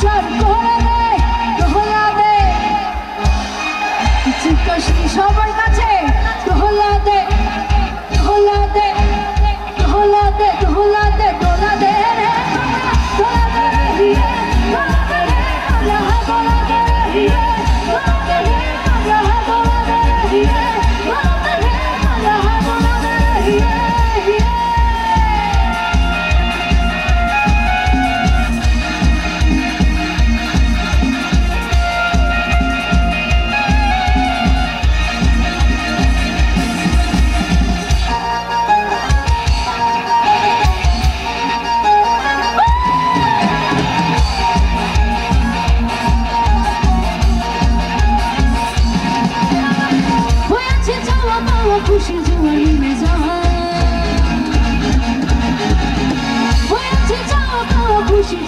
বিচার করে দে দোহলা দে চিৎকাশি সবার কাছে দোহলা দে দোহলা দে দোহলা দে দোহলা দে দোলা দে রে দোলা দে রে দোলা দে রে আল্লাহ দোলা দে রে দোলা দে রে আল্লাহ দোলা দে রে দোলা দে রে আল্লাহ দোলা দে রে খুশি জোয়ারি মে যাওয়া হয়েছে যাওয়া খুশি